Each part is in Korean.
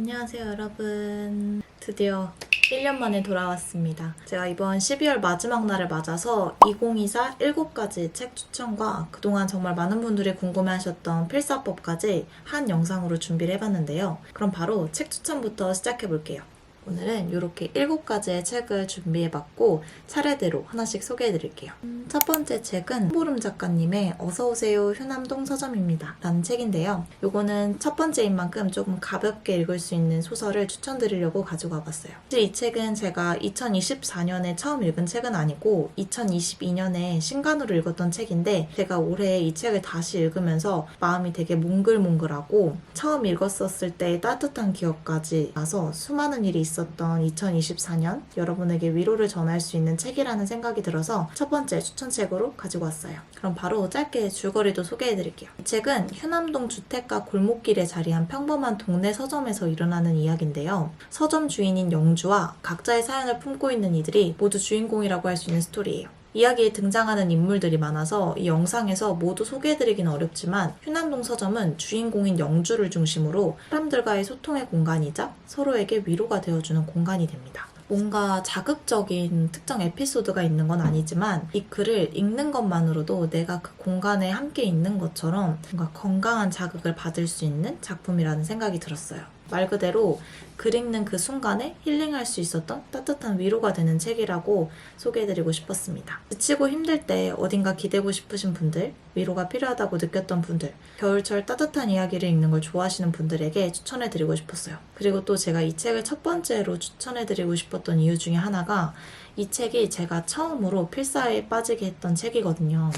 안녕하세요 여러분. 드디어 1년 만에 돌아왔습니다. 제가 이번 12월 마지막 날을 맞아서 2024 7가지 책 추천과 그동안 정말 많은 분들이 궁금해하셨던 필사법까지 한 영상으로 준비를 해봤는데요. 그럼 바로 책 추천부터 시작해볼게요. 오늘은 이렇게 7가지의 책을 준비해봤고 차례대로 하나씩 소개해드릴게요. 첫 번째 책은 홍보름 작가님의 어서오세요 휴남동 서점입니다 라는 책인데요. 요거는 첫 번째인 만큼 조금 가볍게 읽을 수 있는 소설을 추천드리려고 가지고 와봤어요. 사실 이 책은 제가 2024년에 처음 읽은 책은 아니고 2022년에 신간으로 읽었던 책인데 제가 올해 이 책을 다시 읽으면서 마음이 되게 몽글몽글하고 처음 읽었었을 때의 따뜻한 기억까지 나서 수많은 일이 있었던 2024년 여러분에게 위로를 전할 수 있는 책이라는 생각이 들어서 첫 번째 추천책으로 가지고 왔어요. 그럼 바로 짧게 줄거리도 소개해드릴게요. 이 책은 휴남동 주택가 골목길에 자리한 평범한 동네 서점에서 일어나는 이야기인데요. 서점 주인인 영주와 각자의 사연을 품고 있는 이들이 모두 주인공이라고 할 수 있는 스토리예요. 이야기에 등장하는 인물들이 많아서 이 영상에서 모두 소개해드리기는 어렵지만 휴남동 서점은 주인공인 영주를 중심으로 사람들과의 소통의 공간이자 서로에게 위로가 되어주는 공간이 됩니다. 뭔가 자극적인 특정 에피소드가 있는 건 아니지만 이 글을 읽는 것만으로도 내가 그 공간에 함께 있는 것처럼 뭔가 건강한 자극을 받을 수 있는 작품이라는 생각이 들었어요. 말 그대로 글 읽는 그 순간에 힐링할 수 있었던 따뜻한 위로가 되는 책이라고 소개해드리고 싶었습니다. 지치고 힘들 때 어딘가 기대고 싶으신 분들, 위로가 필요하다고 느꼈던 분들, 겨울철 따뜻한 이야기를 읽는 걸 좋아하시는 분들에게 추천해드리고 싶었어요. 그리고 또 제가 이 책을 첫 번째로 추천해드리고 싶었던 이유 중에 하나가 이 책이 제가 처음으로 필사에 빠지게 했던 책이거든요.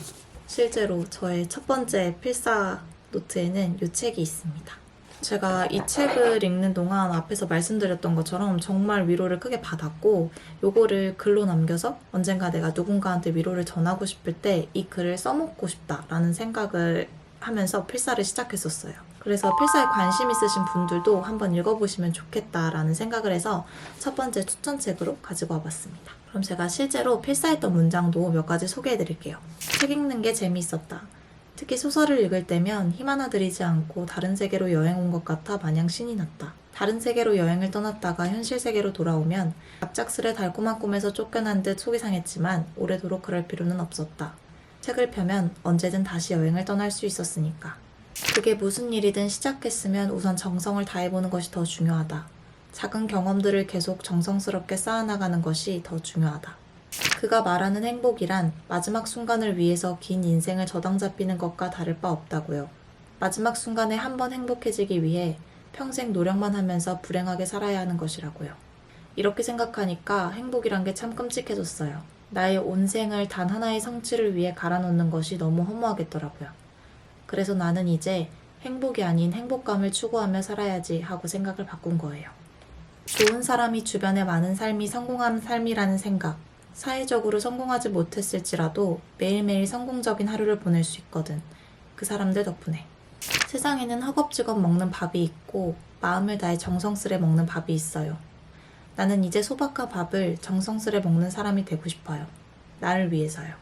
실제로 저의 첫 번째 필사 노트에는 이 책이 있습니다. 제가 이 책을 읽는 동안 앞에서 말씀드렸던 것처럼 정말 위로를 크게 받았고 요거를 글로 남겨서 언젠가 내가 누군가한테 위로를 전하고 싶을 때 이 글을 써먹고 싶다라는 생각을 하면서 필사를 시작했었어요. 그래서 필사에 관심 있으신 분들도 한번 읽어보시면 좋겠다라는 생각을 해서 첫 번째 추천책으로 가지고 와봤습니다. 그럼 제가 실제로 필사했던 문장도 몇 가지 소개해드릴게요. 책 읽는 게 재미있었다. 특히 소설을 읽을 때면 힘 하나 들이지 않고 다른 세계로 여행 온 것 같아 마냥 신이 났다. 다른 세계로 여행을 떠났다가 현실 세계로 돌아오면 갑작스레 달콤한 꿈에서 쫓겨난 듯 속이 상했지만 오래도록 그럴 필요는 없었다. 책을 펴면 언제든 다시 여행을 떠날 수 있었으니까. 그게 무슨 일이든 시작했으면 우선 정성을 다해보는 것이 더 중요하다. 작은 경험들을 계속 정성스럽게 쌓아나가는 것이 더 중요하다. 그가 말하는 행복이란 마지막 순간을 위해서 긴 인생을 저당 잡히는 것과 다를 바 없다고요. 마지막 순간에 한번 행복해지기 위해 평생 노력만 하면서 불행하게 살아야 하는 것이라고요. 이렇게 생각하니까 행복이란 게 참 끔찍해졌어요. 나의 온 생을 단 하나의 성취를 위해 갈아놓는 것이 너무 허무하겠더라고요. 그래서 나는 이제 행복이 아닌 행복감을 추구하며 살아야지 하고 생각을 바꾼 거예요. 좋은 사람이 주변에 많은 삶이 성공한 삶이라는 생각. 사회적으로 성공하지 못했을지라도 매일매일 성공적인 하루를 보낼 수 있거든. 그 사람들 덕분에. 세상에는 허겁지겁 먹는 밥이 있고 마음을 다해 정성스레 먹는 밥이 있어요. 나는 이제 소박한 밥을 정성스레 먹는 사람이 되고 싶어요. 나를 위해서요.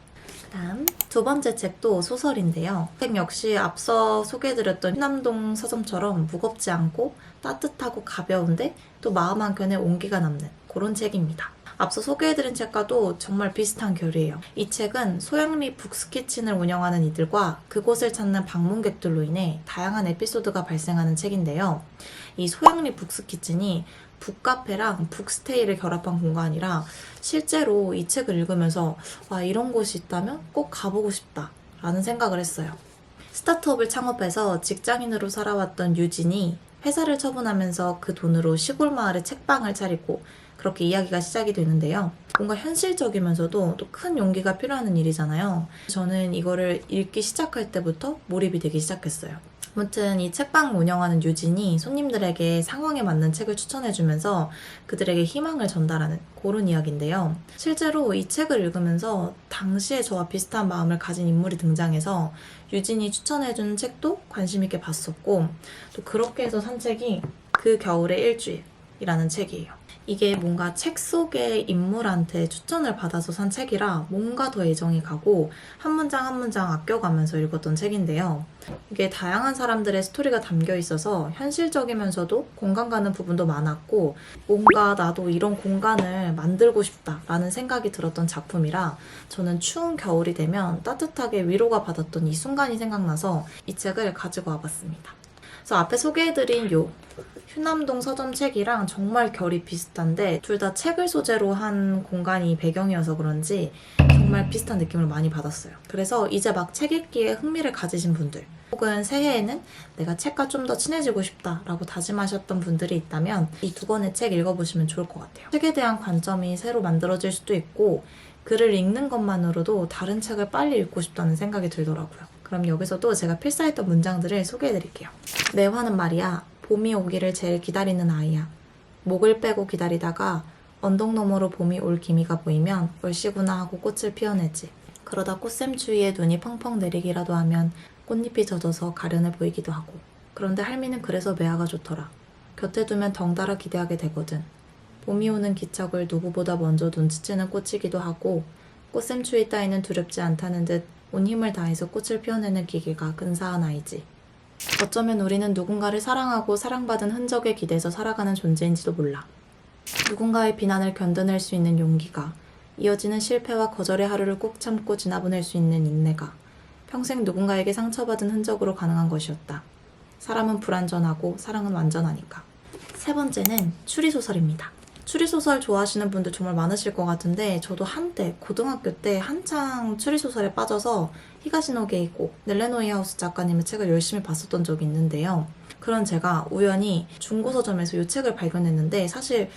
다음 두 번째 책도 소설인데요. 책 역시 앞서 소개해드렸던 휴남동 서점처럼 무겁지 않고 따뜻하고 가벼운데 또 마음 한켠에 온기가 남는 그런 책입니다. 앞서 소개해드린 책과도 정말 비슷한 결이에요. 이 책은 소영리 북스키친을 운영하는 이들과 그곳을 찾는 방문객들로 인해 다양한 에피소드가 발생하는 책인데요. 이 소영리 북스키친이 북카페랑 북스테이를 결합한 공간이라 실제로 이 책을 읽으면서 와, 이런 곳이 있다면 꼭 가보고 싶다 라는 생각을 했어요. 스타트업을 창업해서 직장인으로 살아왔던 유진이 회사를 처분하면서 그 돈으로 시골 마을에 책방을 차리고 그렇게 이야기가 시작이 되는데요. 뭔가 현실적이면서도 또 큰 용기가 필요한 일이잖아요. 저는 이거를 읽기 시작할 때부터 몰입이 되기 시작했어요. 아무튼 이 책방 운영하는 유진이 손님들에게 상황에 맞는 책을 추천해주면서 그들에게 희망을 전달하는 그런 이야기인데요. 실제로 이 책을 읽으면서 당시에 저와 비슷한 마음을 가진 인물이 등장해서 유진이 추천해준 책도 관심 있게 봤었고 또 그렇게 해서 산 책이 그 겨울의 일주일 이라는 책이에요. 이게 뭔가 책 속의 인물한테 추천을 받아서 산 책이라 뭔가 더 애정이 가고 한 문장 한 문장 아껴가면서 읽었던 책인데요. 이게 다양한 사람들의 스토리가 담겨 있어서 현실적이면서도 공감 가는 부분도 많았고 뭔가 나도 이런 공간을 만들고 싶다라는 생각이 들었던 작품이라 저는 추운 겨울이 되면 따뜻하게 위로가 받았던 이 순간이 생각나서 이 책을 가지고 와봤습니다. 그래서 앞에 소개해드린 요 휴남동 서점책이랑 정말 결이 비슷한데 둘 다 책을 소재로 한 공간이 배경이어서 그런지 정말 비슷한 느낌을 많이 받았어요. 그래서 이제 막 책 읽기에 흥미를 가지신 분들 혹은 새해에는 내가 책과 좀 더 친해지고 싶다라고 다짐하셨던 분들이 있다면 이 두 권의 책 읽어보시면 좋을 것 같아요. 책에 대한 관점이 새로 만들어질 수도 있고 글을 읽는 것만으로도 다른 책을 빨리 읽고 싶다는 생각이 들더라고요. 그럼 여기서도 제가 필사했던 문장들을 소개해드릴게요. 내 화는 말이야. 봄이 오기를 제일 기다리는 아이야. 목을 빼고 기다리다가 언덕 너머로 봄이 올 기미가 보이면 올시구나 하고 꽃을 피워내지. 그러다 꽃샘 추위에 눈이 펑펑 내리기라도 하면 꽃잎이 젖어서 가련해 보이기도 하고. 그런데 할미는 그래서 매화가 좋더라. 곁에 두면 덩달아 기대하게 되거든. 봄이 오는 기척을 누구보다 먼저 눈치채는 꽃이기도 하고 꽃샘 추위 따위는 두렵지 않다는 듯 온 힘을 다해서 꽃을 피워내는 기계가 근사한 아이지. 어쩌면 우리는 누군가를 사랑하고 사랑받은 흔적에 기대서 살아가는 존재인지도 몰라. 누군가의 비난을 견뎌낼 수 있는 용기가, 이어지는 실패와 거절의 하루를 꾹 참고 지나보낼 수 있는 인내가 평생 누군가에게 상처받은 흔적으로 가능한 것이었다. 사람은 불완전하고 사랑은 완전하니까. 세 번째는 추리소설입니다. 추리소설 좋아하시는 분들 정말 많으실 것 같은데 저도 한때 고등학교 때 한창 추리소설에 빠져서 히가시노 게이고 넬레노이 하우스 작가님의 책을 열심히 봤었던 적이 있는데요. 그런 제가 우연히 중고서점에서 이 책을 발견했는데 사실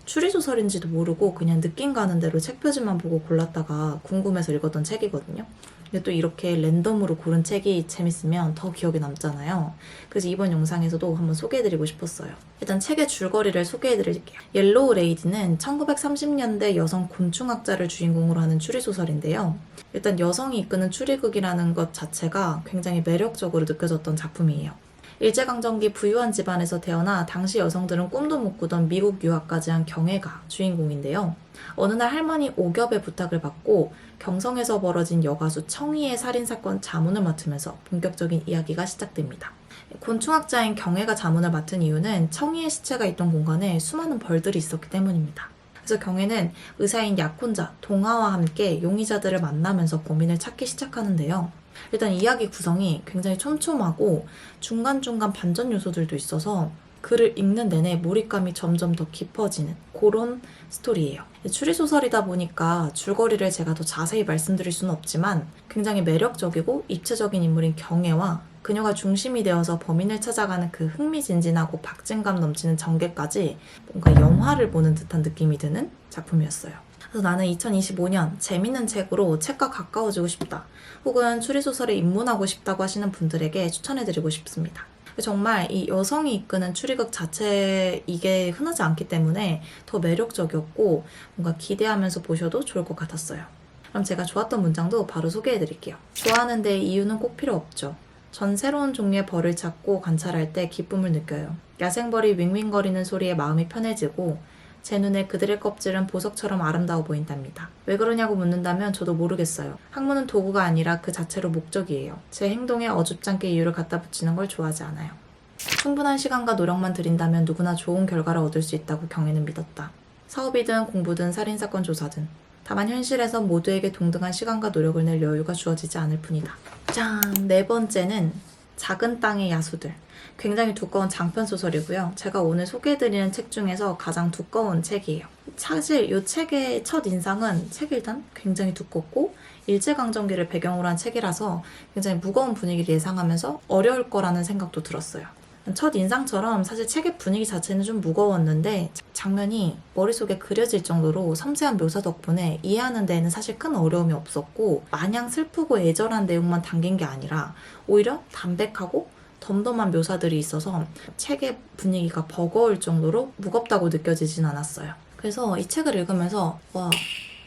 추리소설인지도 모르고 그냥 느낌 가는 대로 책 표지만 보고 골랐다가 궁금해서 읽었던 책이거든요. 근데 또 이렇게 랜덤으로 고른 책이 재밌으면 더 기억에 남잖아요. 그래서 이번 영상에서도 한번 소개해드리고 싶었어요. 일단 책의 줄거리를 소개해드릴게요. 옐로우 레이디는 1930년대 여성 곤충학자를 주인공으로 하는 추리소설인데요. 일단 여성이 이끄는 추리극이라는 것 자체가 굉장히 매력적으로 느껴졌던 작품이에요. 일제강점기 부유한 집안에서 태어나 당시 여성들은 꿈도 못 꾸던 미국 유학까지 한 경애가 주인공인데요. 어느 날 할머니 오겹의 부탁을 받고 경성에서 벌어진 여가수 청이의 살인사건 자문을 맡으면서 본격적인 이야기가 시작됩니다. 곤충학자인 경애가 자문을 맡은 이유는 청이의 시체가 있던 공간에 수많은 벌들이 있었기 때문입니다. 그래서 경애는 의사인 약혼자 동아와 함께 용의자들을 만나면서 범인을 찾기 시작하는데요. 일단 이야기 구성이 굉장히 촘촘하고 중간중간 반전 요소들도 있어서 글을 읽는 내내 몰입감이 점점 더 깊어지는 그런 스토리예요. 추리소설이다 보니까 줄거리를 제가 더 자세히 말씀드릴 수는 없지만 굉장히 매력적이고 입체적인 인물인 경애와 그녀가 중심이 되어서 범인을 찾아가는 그 흥미진진하고 박진감 넘치는 전개까지 뭔가 영화를 보는 듯한 느낌이 드는 작품이었어요. 그래서 나는 2025년 재밌는 책으로 책과 가까워지고 싶다. 혹은 추리소설에 입문하고 싶다고 하시는 분들에게 추천해드리고 싶습니다. 정말 이 여성이 이끄는 추리극 자체 이게 흔하지 않기 때문에 더 매력적이었고 뭔가 기대하면서 보셔도 좋을 것 같았어요. 그럼 제가 좋았던 문장도 바로 소개해드릴게요. 좋아하는 데 이유는 꼭 필요 없죠. 전 새로운 종류의 벌을 찾고 관찰할 때 기쁨을 느껴요. 야생벌이 윙윙거리는 소리에 마음이 편해지고 제 눈에 그들의 껍질은 보석처럼 아름다워 보인답니다. 왜 그러냐고 묻는다면 저도 모르겠어요. 학문은 도구가 아니라 그 자체로 목적이에요. 제 행동에 어줍지 않게 이유를 갖다 붙이는 걸 좋아하지 않아요. 충분한 시간과 노력만 들인다면 누구나 좋은 결과를 얻을 수 있다고 경애는 믿었다. 사업이든 공부든 살인사건 조사든 다만 현실에서 모두에게 동등한 시간과 노력을 낼 여유가 주어지지 않을 뿐이다. 짠! 네 번째는 작은 땅의 야수들. 굉장히 두꺼운 장편소설이고요. 제가 오늘 소개해드리는 책 중에서 가장 두꺼운 책이에요. 사실 이 책의 첫인상은 책 일단 굉장히 두껍고 일제강점기를 배경으로 한 책이라서 굉장히 무거운 분위기를 예상하면서 어려울 거라는 생각도 들었어요. 첫인상처럼 사실 책의 분위기 자체는 좀 무거웠는데 장면이 머릿속에 그려질 정도로 섬세한 묘사 덕분에 이해하는 데에는 사실 큰 어려움이 없었고 마냥 슬프고 애절한 내용만 담긴 게 아니라 오히려 담백하고 덤덤한 묘사들이 있어서 책의 분위기가 버거울 정도로 무겁다고 느껴지진 않았어요. 그래서 이 책을 읽으면서 와,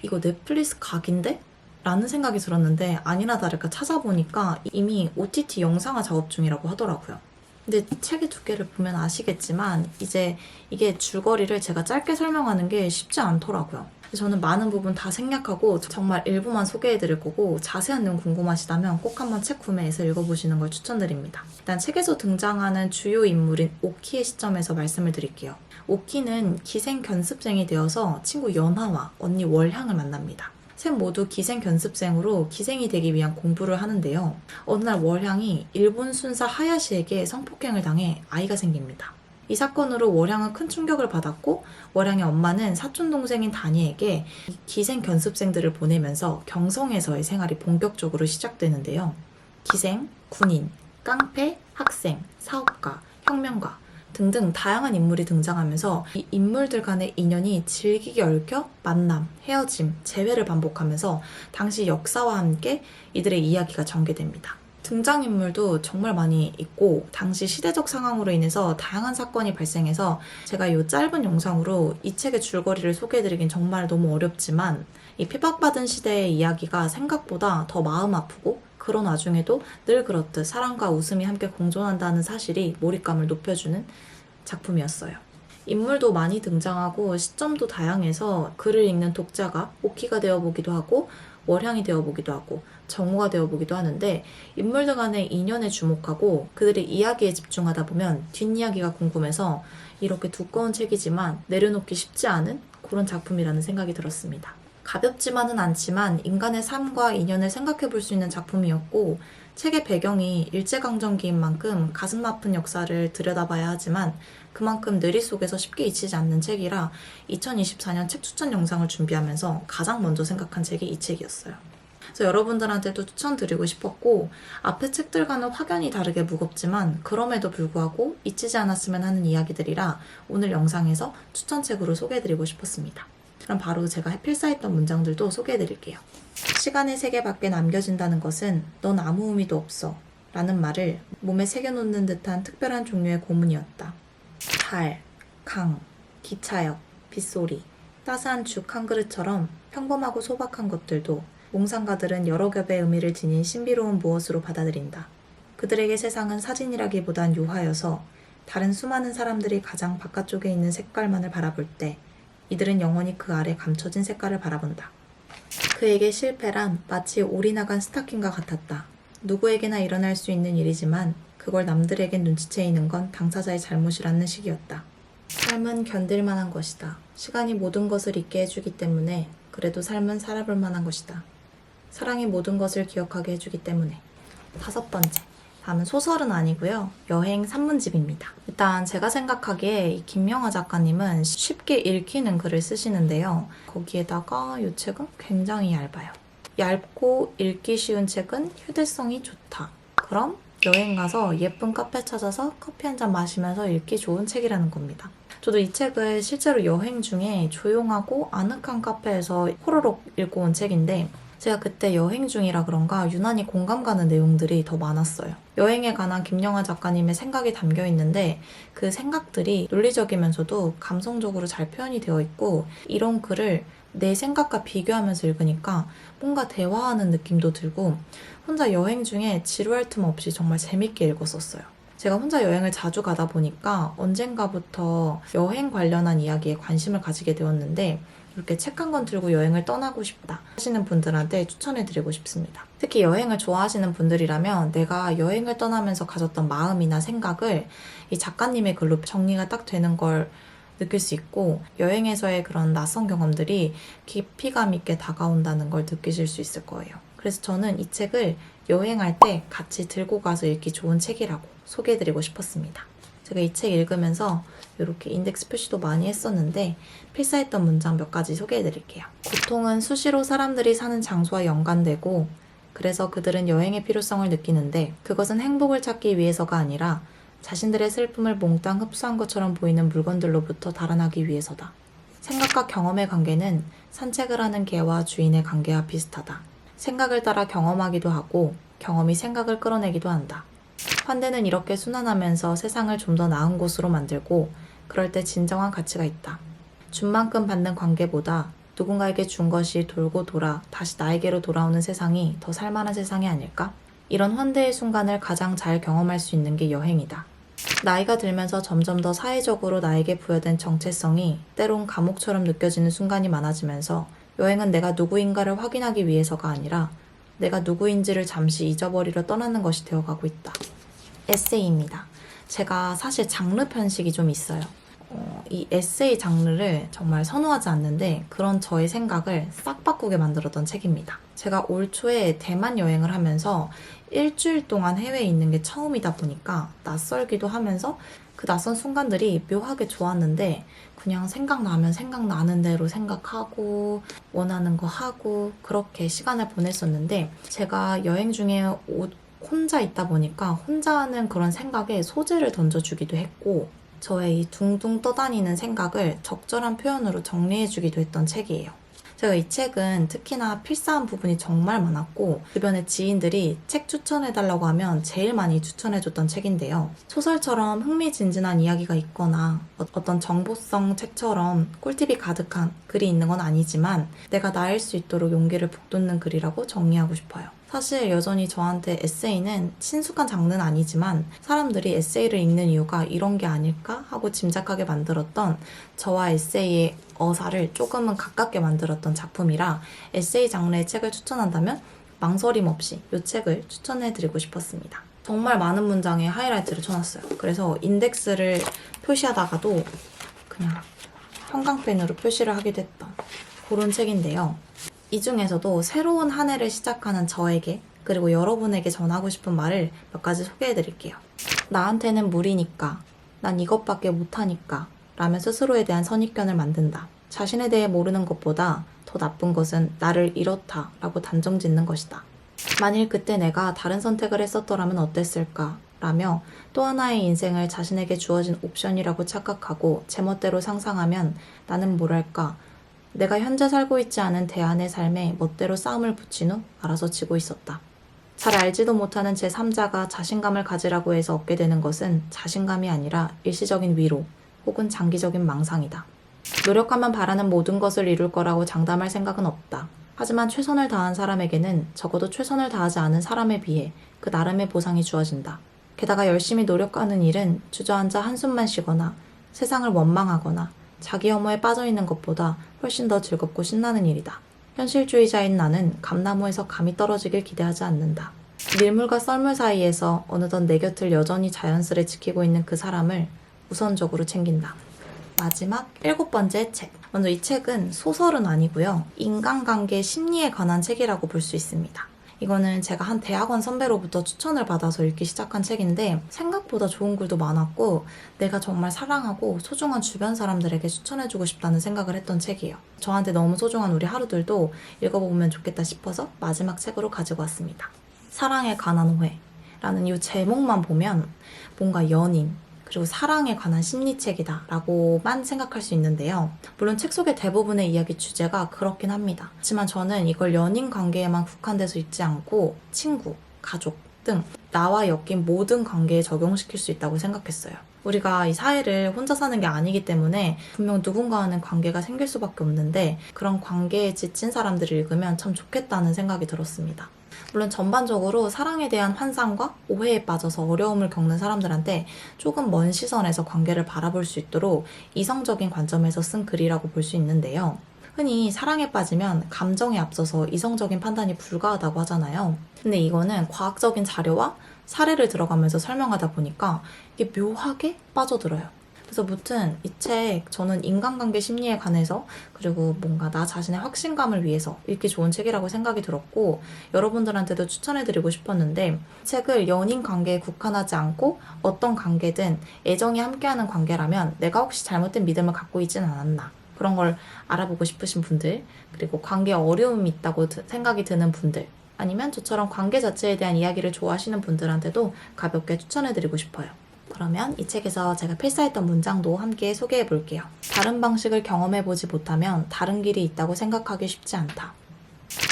이거 넷플릭스 각인데? 라는 생각이 들었는데 아니나 다를까 찾아보니까 이미 OTT 영상화 작업 중이라고 하더라고요. 근데 책의 두께를 보면 아시겠지만 이제 이게 줄거리를 제가 짧게 설명하는 게 쉽지 않더라고요. 저는 많은 부분 다 생략하고 정말 일부만 소개해드릴 거고 자세한 내용 궁금하시다면 꼭 한번 책 구매해서 읽어보시는 걸 추천드립니다. 일단 책에서 등장하는 주요 인물인 오키의 시점에서 말씀을 드릴게요. 오키는 기생 견습생이 되어서 친구 연하와 언니 월향을 만납니다. 셋 모두 기생 견습생으로 기생이 되기 위한 공부를 하는데요. 어느 날 월향이 일본 순사 하야시에게 성폭행을 당해 아이가 생깁니다. 이 사건으로 월향은 큰 충격을 받았고 월향의 엄마는 사촌동생인 다니에게 기생 견습생들을 보내면서 경성에서의 생활이 본격적으로 시작되는데요. 기생, 군인, 깡패, 학생, 사업가, 혁명가 등등 다양한 인물이 등장하면서 이 인물들 간의 인연이 질기게 얽혀 만남, 헤어짐, 재회를 반복하면서 당시 역사와 함께 이들의 이야기가 전개됩니다. 등장인물도 정말 많이 있고 당시 시대적 상황으로 인해서 다양한 사건이 발생해서 제가 이 짧은 영상으로 이 책의 줄거리를 소개해드리긴 정말 너무 어렵지만 이 핍박받은 시대의 이야기가 생각보다 더 마음 아프고 그런 와중에도 늘 그렇듯 사랑과 웃음이 함께 공존한다는 사실이 몰입감을 높여주는 작품이었어요. 인물도 많이 등장하고 시점도 다양해서 글을 읽는 독자가 오키가 되어보기도 하고 월향이 되어보기도 하고 정우가 되어보기도 하는데 인물들 간의 인연에 주목하고 그들의 이야기에 집중하다 보면 뒷이야기가 궁금해서 이렇게 두꺼운 책이지만 내려놓기 쉽지 않은 그런 작품이라는 생각이 들었습니다. 가볍지만은 않지만 인간의 삶과 인연을 생각해 볼 수 있는 작품이었고 책의 배경이 일제강점기인 만큼 가슴 아픈 역사를 들여다봐야 하지만 그만큼 뇌리 속에서 쉽게 잊히지 않는 책이라 2024년 책 추천 영상을 준비하면서 가장 먼저 생각한 책이 이 책이었어요. 그래서 여러분들한테도 추천드리고 싶었고 앞의 책들과는 확연히 다르게 무겁지만 그럼에도 불구하고 잊히지 않았으면 하는 이야기들이라 오늘 영상에서 추천책으로 소개해드리고 싶었습니다. 그럼 바로 제가 필사했던 문장들도 소개해드릴게요. 시간의 세계 밖에 남겨진다는 것은 넌 아무 의미도 없어 라는 말을 몸에 새겨놓는 듯한 특별한 종류의 고문이었다. 달, 강, 기차역, 빗소리, 따스한 죽 한 그릇처럼 평범하고 소박한 것들도 몽상가들은 여러 겹의 의미를 지닌 신비로운 무엇으로 받아들인다. 그들에게 세상은 사진이라기보단 유화여서 다른 수많은 사람들이 가장 바깥쪽에 있는 색깔만을 바라볼 때 이들은 영원히 그 아래 감춰진 색깔을 바라본다. 그에게 실패란 마치 올이 나간 스타킹과 같았다. 누구에게나 일어날 수 있는 일이지만 그걸 남들에겐 눈치채이는 건 당사자의 잘못이라는 식이었다. 삶은 견딜만한 것이다. 시간이 모든 것을 잊게 해주기 때문에 그래도 삶은 살아볼 만한 것이다. 사랑이 모든 것을 기억하게 해주기 때문에. 5번째. 다음은 소설은 아니고요. 여행 산문집입니다. 일단 제가 생각하기에 이 김명하 작가님은 쉽게 읽히는 글을 쓰시는데요. 거기에다가 이 책은 굉장히 얇아요. 얇고 읽기 쉬운 책은 휴대성이 좋다. 그럼 여행 가서 예쁜 카페 찾아서 커피 한 잔 마시면서 읽기 좋은 책이라는 겁니다. 저도 이 책을 실제로 여행 중에 조용하고 아늑한 카페에서 호로록 읽고 온 책인데 제가 그때 여행 중이라 그런가 유난히 공감 가는 내용들이 더 많았어요. 여행에 관한 김영하 작가님의 생각이 담겨 있는데 그 생각들이 논리적이면서도 감성적으로 잘 표현이 되어 있고 이런 글을 내 생각과 비교하면서 읽으니까 뭔가 대화하는 느낌도 들고 혼자 여행 중에 지루할 틈 없이 정말 재밌게 읽었었어요. 제가 혼자 여행을 자주 가다 보니까 언젠가부터 여행 관련한 이야기에 관심을 가지게 되었는데 이렇게 책 한 권 들고 여행을 떠나고 싶다 하시는 분들한테 추천해드리고 싶습니다. 특히 여행을 좋아하시는 분들이라면 내가 여행을 떠나면서 가졌던 마음이나 생각을 이 작가님의 글로 정리가 딱 되는 걸 느낄 수 있고 여행에서의 그런 낯선 경험들이 깊이감 있게 다가온다는 걸 느끼실 수 있을 거예요. 그래서 저는 이 책을 여행할 때 같이 들고 가서 읽기 좋은 책이라고 소개해드리고 싶었습니다. 제가 이 책 읽으면서 이렇게 인덱스 표시도 많이 했었는데 필사했던 문장 몇 가지 소개해드릴게요. 고통은 수시로 사람들이 사는 장소와 연관되고 그래서 그들은 여행의 필요성을 느끼는데 그것은 행복을 찾기 위해서가 아니라 자신들의 슬픔을 몽땅 흡수한 것처럼 보이는 물건들로부터 달아나기 위해서다. 생각과 경험의 관계는 산책을 하는 개와 주인의 관계와 비슷하다. 생각을 따라 경험하기도 하고 경험이 생각을 끌어내기도 한다. 환대는 이렇게 순환하면서 세상을 좀 더 나은 곳으로 만들고 그럴 때 진정한 가치가 있다. 준 만큼 받는 관계보다 누군가에게 준 것이 돌고 돌아 다시 나에게로 돌아오는 세상이 더 살만한 세상이 아닐까? 이런 환대의 순간을 가장 잘 경험할 수 있는 게 여행이다. 나이가 들면서 점점 더 사회적으로 나에게 부여된 정체성이 때론 감옥처럼 느껴지는 순간이 많아지면서 여행은 내가 누구인가를 확인하기 위해서가 아니라 내가 누구인지를 잠시 잊어버리러 떠나는 것이 되어가고 있다. 에세이입니다. 제가 사실 장르 편식이 좀 있어요. 이 에세이 장르를 정말 선호하지 않는데 그런 저의 생각을 싹 바꾸게 만들었던 책입니다. 제가 올 초에 대만 여행을 하면서 일주일 동안 해외에 있는 게 처음이다 보니까 낯설기도 하면서 그 낯선 순간들이 묘하게 좋았는데 그냥 생각나면 생각나는 대로 생각하고 원하는 거 하고 그렇게 시간을 보냈었는데 제가 여행 중에 혼자 있다 보니까 혼자 하는 그런 생각에 소재를 던져주기도 했고 저의 이 둥둥 떠다니는 생각을 적절한 표현으로 정리해주기도 했던 책이에요. 제가 이 책은 특히나 필사한 부분이 정말 많았고 주변의 지인들이 책 추천해달라고 하면 제일 많이 추천해줬던 책인데요. 소설처럼 흥미진진한 이야기가 있거나 어떤 정보성 책처럼 꿀팁이 가득한 글이 있는 건 아니지만 내가 나일 수 있도록 용기를 북돋는 글이라고 정리하고 싶어요. 사실 여전히 저한테 에세이는 친숙한 장르는 아니지만 사람들이 에세이를 읽는 이유가 이런 게 아닐까 하고 짐작하게 만들었던 저와 에세이의 어사를 조금은 가깝게 만들었던 작품이라 에세이 장르의 책을 추천한다면 망설임 없이 이 책을 추천해드리고 싶었습니다. 정말 많은 문장에 하이라이트를 쳐놨어요. 그래서 인덱스를 표시하다가도 그냥 형광펜으로 표시를 하기도 했던 그런 책인데요. 이 중에서도 새로운 한 해를 시작하는 저에게 그리고 여러분에게 전하고 싶은 말을 몇 가지 소개해드릴게요. 나한테는 무리니까, 난 이것밖에 못하니까 라며 스스로에 대한 선입견을 만든다. 자신에 대해 모르는 것보다 더 나쁜 것은 나를 이렇다 라고 단정 짓는 것이다. 만일 그때 내가 다른 선택을 했었더라면 어땠을까? 라며 또 하나의 인생을 자신에게 주어진 옵션이라고 착각하고 제멋대로 상상하면 나는 뭐랄까 내가 현재 살고 있지 않은 대안의 삶에 멋대로 싸움을 붙인 후 알아서 지고 있었다. 잘 알지도 못하는 제3자가 자신감을 가지라고 해서 얻게 되는 것은 자신감이 아니라 일시적인 위로 혹은 장기적인 망상이다. 노력하면 바라는 모든 것을 이룰 거라고 장담할 생각은 없다. 하지만 최선을 다한 사람에게는 적어도 최선을 다하지 않은 사람에 비해 그 나름의 보상이 주어진다. 게다가 열심히 노력하는 일은 주저앉아 한숨만 쉬거나 세상을 원망하거나 자기 혐오에 빠져있는 것보다 훨씬 더 즐겁고 신나는 일이다. 현실주의자인 나는 감나무에서 감이 떨어지길 기대하지 않는다. 밀물과 썰물 사이에서 어느덧 내 곁을 여전히 자연스레 지키고 있는 그 사람을 우선적으로 챙긴다. 마지막 7번째 책. 먼저 이 책은 소설은 아니고요. 인간관계 심리에 관한 책이라고 볼 수 있습니다. 이거는 제가 한 대학원 선배로부터 추천을 받아서 읽기 시작한 책인데 생각보다 좋은 글도 많았고 내가 정말 사랑하고 소중한 주변 사람들에게 추천해주고 싶다는 생각을 했던 책이에요. 저한테 너무 소중한 우리 하루들도 읽어보면 좋겠다 싶어서 마지막 책으로 가지고 왔습니다. 사랑에 관한 오해라는 이 제목만 보면 뭔가 연인 그리고 사랑에 관한 심리책이다 라고만 생각할 수 있는데요. 물론 책 속의 대부분의 이야기 주제가 그렇긴 합니다. 하지만 저는 이걸 연인 관계에만 국한돼서 있지 않고 친구, 가족 등 나와 엮인 모든 관계에 적용시킬 수 있다고 생각했어요. 우리가 이 사회를 혼자 사는 게 아니기 때문에 분명 누군가와는 관계가 생길 수밖에 없는데 그런 관계에 지친 사람들을 읽으면 참 좋겠다는 생각이 들었습니다. 물론 전반적으로 사랑에 대한 환상과 오해에 빠져서 어려움을 겪는 사람들한테 조금 먼 시선에서 관계를 바라볼 수 있도록 이성적인 관점에서 쓴 글이라고 볼 수 있는데요. 흔히 사랑에 빠지면 감정에 앞서서 이성적인 판단이 불가하다고 하잖아요. 근데 이거는 과학적인 자료와 사례를 들어가면서 설명하다 보니까 이게 묘하게 빠져들어요. 그래서 무튼 이 책 저는 인간관계 심리에 관해서 그리고 뭔가 나 자신의 확신감을 위해서 읽기 좋은 책이라고 생각이 들었고 여러분들한테도 추천해드리고 싶었는데 이 책을 연인 관계에 국한하지 않고 어떤 관계든 애정이 함께하는 관계라면 내가 혹시 잘못된 믿음을 갖고 있진 않았나 그런 걸 알아보고 싶으신 분들 그리고 관계에 어려움이 있다고 생각이 드는 분들 아니면 저처럼 관계 자체에 대한 이야기를 좋아하시는 분들한테도 가볍게 추천해드리고 싶어요. 그러면 이 책에서 제가 필사했던 문장도 함께 소개해 볼게요. 다른 방식을 경험해보지 못하면 다른 길이 있다고 생각하기 쉽지 않다.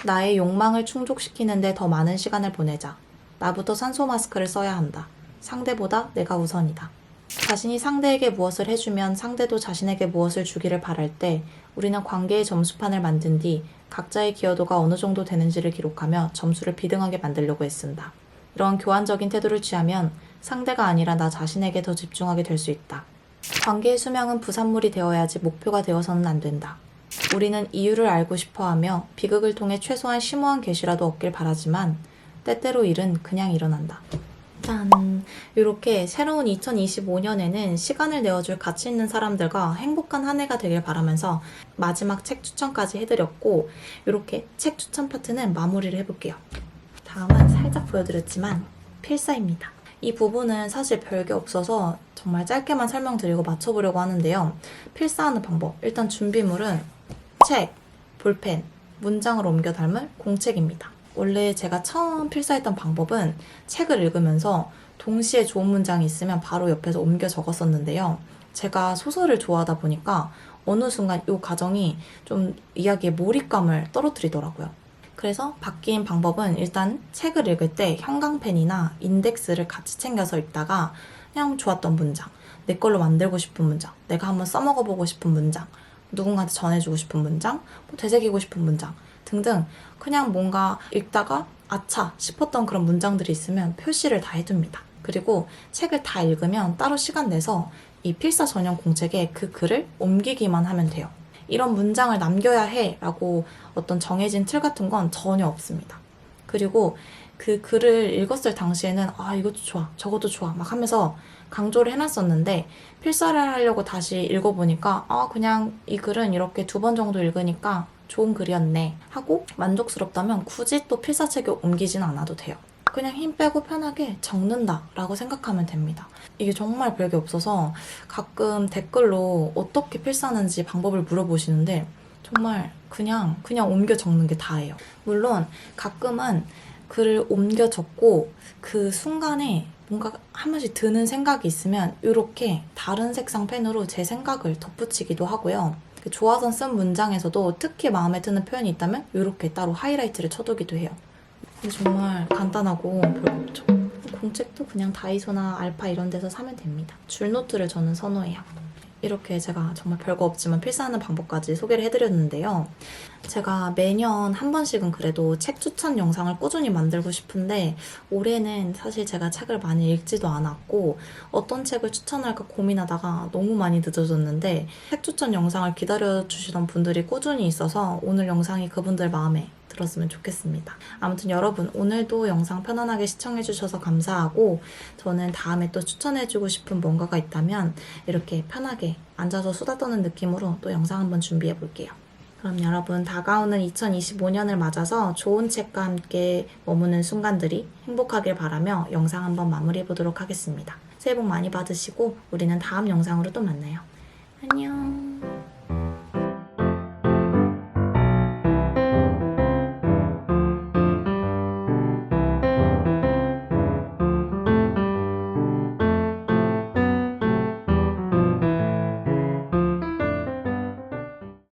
나의 욕망을 충족시키는데 더 많은 시간을 보내자. 나부터 산소 마스크를 써야 한다. 상대보다 내가 우선이다. 자신이 상대에게 무엇을 해주면 상대도 자신에게 무엇을 주기를 바랄 때 우리는 관계의 점수판을 만든 뒤 각자의 기여도가 어느 정도 되는지를 기록하며 점수를 비등하게 만들려고 애쓴다. 이런 교환적인 태도를 취하면 상대가 아니라 나 자신에게 더 집중하게 될 수 있다. 관계의 수명은 부산물이 되어야지 목표가 되어서는 안 된다. 우리는 이유를 알고 싶어하며 비극을 통해 최소한 심오한 계시라도 얻길 바라지만 때때로 일은 그냥 일어난다. 짠! 이렇게 새로운 2025년에는 시간을 내어줄 가치 있는 사람들과 행복한 한 해가 되길 바라면서 마지막 책 추천까지 해드렸고, 이렇게 책 추천 파트는 마무리를 해볼게요. 다음은 살짝 보여드렸지만 필사입니다. 이 부분은 사실 별게 없어서 정말 짧게만 설명드리고 맞춰보려고 하는데요. 필사하는 방법, 일단 준비물은 책, 볼펜, 문장을 옮겨 담을 공책입니다. 원래 제가 처음 필사했던 방법은 책을 읽으면서 동시에 좋은 문장이 있으면 바로 옆에서 옮겨 적었었는데요. 제가 소설을 좋아하다 보니까 어느 순간 이 과정이 좀 이야기에 몰입감을 떨어뜨리더라고요. 그래서 바뀐 방법은 일단 책을 읽을 때 형광펜이나 인덱스를 같이 챙겨서 읽다가 그냥 좋았던 문장, 내 걸로 만들고 싶은 문장, 내가 한번 써먹어보고 싶은 문장, 누군가한테 전해주고 싶은 문장, 되새기고 싶은 문장 등등 그냥 뭔가 읽다가 아차 싶었던 그런 문장들이 있으면 표시를 다 해둡니다. 그리고 책을 다 읽으면 따로 시간 내서 이 필사 전용 공책에 그 글을 옮기기만 하면 돼요. 이런 문장을 남겨야 해 라고 어떤 정해진 틀 같은 건 전혀 없습니다. 그리고 그 글을 읽었을 당시에는 이것도 좋아 저것도 좋아 막 하면서 강조를 해놨었는데 필사를 하려고 다시 읽어보니까 그냥 이 글은 이렇게 2번 정도 읽으니까 좋은 글이었네 하고 만족스럽다면 굳이 또 필사책에 옮기진 않아도 돼요. 그냥 힘 빼고 편하게 적는다 라고 생각하면 됩니다. 이게 정말 별게 없어서 가끔 댓글로 어떻게 필사하는지 방법을 물어보시는데 정말 그냥 옮겨 적는 게 다예요. 물론 가끔은 글을 옮겨 적고 그 순간에 뭔가 한 번씩 드는 생각이 있으면 이렇게 다른 색상 펜으로 제 생각을 덧붙이기도 하고요. 좋아서 쓴 문장에서도 특히 마음에 드는 표현이 있다면 이렇게 따로 하이라이트를 쳐두기도 해요. 근데 정말 간단하고 별거 없죠. 공책도 그냥 다이소나 알파 이런 데서 사면 됩니다. 줄노트를 저는 선호해요. 이렇게 제가 정말 별거 없지만 필사하는 방법까지 소개를 해드렸는데요. 제가 매년 한 번씩은 그래도 책 추천 영상을 꾸준히 만들고 싶은데 올해는 사실 제가 책을 많이 읽지도 않았고 어떤 책을 추천할까 고민하다가 너무 많이 늦어졌는데 책 추천 영상을 기다려주시던 분들이 꾸준히 있어서 오늘 영상이 그분들 마음에 들었으면 좋겠습니다. 아무튼 여러분 오늘도 영상 편안하게 시청해주셔서 감사하고 저는 다음에 또 추천해주고 싶은 뭔가가 있다면 이렇게 편하게 앉아서 수다 떠는 느낌으로 또 영상 한번 준비해볼게요. 그럼 여러분 다가오는 2025년을 맞아서 좋은 책과 함께 머무는 순간들이 행복하길 바라며 영상 한번 마무리해보도록 하겠습니다. 새해 복 많이 받으시고 우리는 다음 영상으로 또 만나요. 안녕.